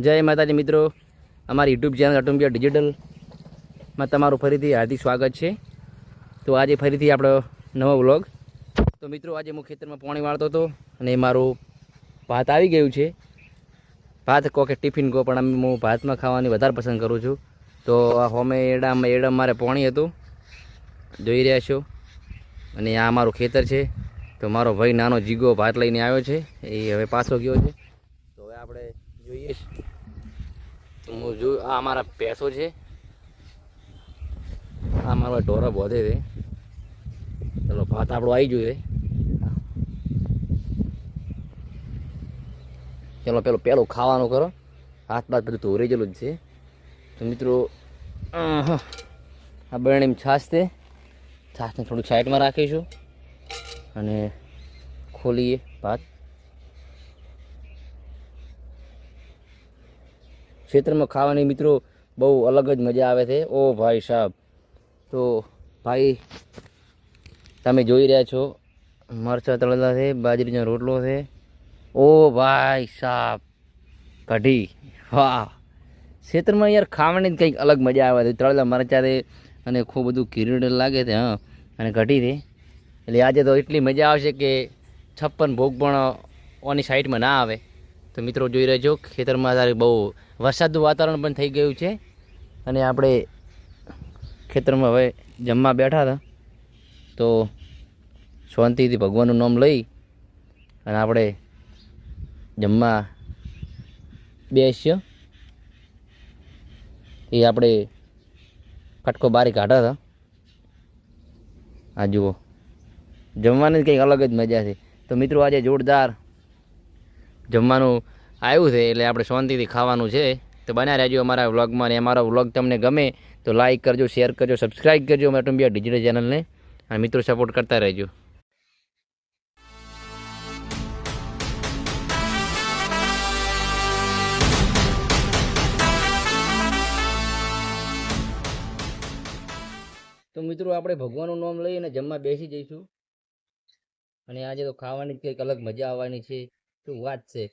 જય માતાજી મિત્રો, અમારી યુટ્યુબ ચેનલ અટુંબિયા ડિજિટલમાં તમારું ફરીથી હાર્દિક સ્વાગત છે। તો આજે ફરીથી આપણો નવો વ્લોગ। તો મિત્રો આજે હું ખેતરમાં પાણી વાળતો હતો અને મારું ભાત આવી ગયું છે। ભાત કહો કે ટિફિન કહો, પણ હું ભાતમાં ખાવાની વધારે પસંદ કરું છું। તો આ હોમે એડામાં મારે પાણી હતું, જોઈ રહ્યા છો। અને આ મારું ખેતર છે। તો મારો ભાઈ નાનો જીગો ભાત લઈને આવ્યો છે, એ હવે પાછો ગયો છે। તો હવે આપણે જોઈએ। તો હું જો આ અમારા ભેંસો છે, આ મારા ઢોરા બોધે છે। ચલો ભાત આપણો આવી જોઈએ। ચલો પેલું ખાવાનું કરો, હાથ બાદ બધું ધોરી ગયેલું જ છે। તો મિત્રો આ બરણીમાં છાશ છે, છાશને થોડુંક સાઈડમાં રાખીશું અને ખોલીએ ભાત। ખેતરમાં ખાવાની મિત્રો બહુ અલગ જ મજા આવે છે। ઓ ભાઈ સાહેબ, તો ભાઈ તમે જોઈ રહ્યા છો મરચાં તળેલા છે, બાજરીનો રોટલો છે। ઓ ભાઈ સાહેબ, કઢી, વાહ! ખેતરમાં યાર ખાવાની કંઈક અલગ મજા આવે છે। તળેલા મરચાં છે અને ખૂબ બધું કિરીડ લાગે છે, હા, અને કઢી છે। એટલે આજે તો એટલી મજા આવશે કે 56 ભોગ પણ ઓની સાઈડમાં ના આવે। તો મિત્રો જોઈ રહેજો, ખેતરમાં તારે બહુ વરસાદનું વાતાવરણ પણ થઈ ગયું છે અને આપણે ખેતરમાં હવે જમવા બેઠા હતા। તો શાંતિથી ભગવાનનું નામ લઈ અને આપણે જમવા બેસ્યો। એ આપણે કટકો બારી કાઢ્યા હતા। આ જુઓ, જમવાની કંઈક અલગ જ મજા છે। તો મિત્રો આજે જોરદાર જમવાનું આવ્યું છે, એટલે આપણે શાંતિથી ખાવાનું છે। તો બન્યા રહેજો અમારા વ્લોગમાં, અને અમારો વ્લોગ તમને ગમે તો લાઈક કરજો, શેર કરજો, સબસ્ક્રાઈબ કરજો અમારા અટુંબિયા ડિજિટલ ચેનલને, અને મિત્રો સપોર્ટ કરતા રહેજો। તો મિત્રો આપણે ભગવાનનું નામ લઈને જમવા બેસી જઈશું, અને આજે તો ખાવાની કંઈક અલગ મજા આવવાની છે। શું વાત છે,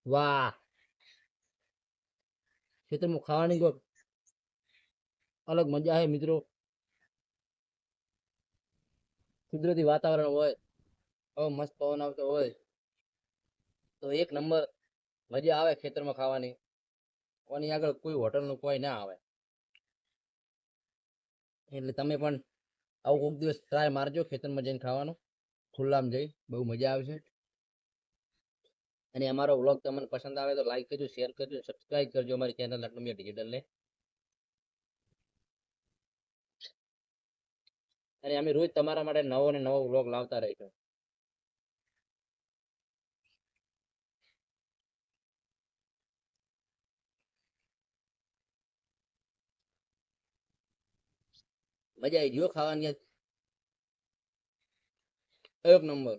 વાહ! ખેતરમાં ખાવાની કોઈ અલગ મજા છે મિત્રો। કુદરતી વાતાવરણ હોય, હવે મસ્ત પવન આવતો હોય તો એક નંબર મજા આવે ખેતરમાં ખાવાની। કોની આગળ કોઈ હોટલનું કોઈ ના આવે। એટલે તમે પણ આવું કોઈક દિવસ ટ્રાય મારજો ખેતરમાં જઈને ખાવાનું, ખુલ્લામાં જઈ, બહુ મજા આવશે। અને અમારો વ્લોગ તમને પસંદ આવે તો લાઈક કરજો, શેર કરજો, સબસ્ક્રાઈબ કરજો અમારી ચેનલ અટુંબિયા ડિજિટલને। અને અમે રોજ તમારા માટે નવો ને નવો વ્લોગ લાવતા રહીશું। મજા આવી ગયો ખાવાની, એક નંબર।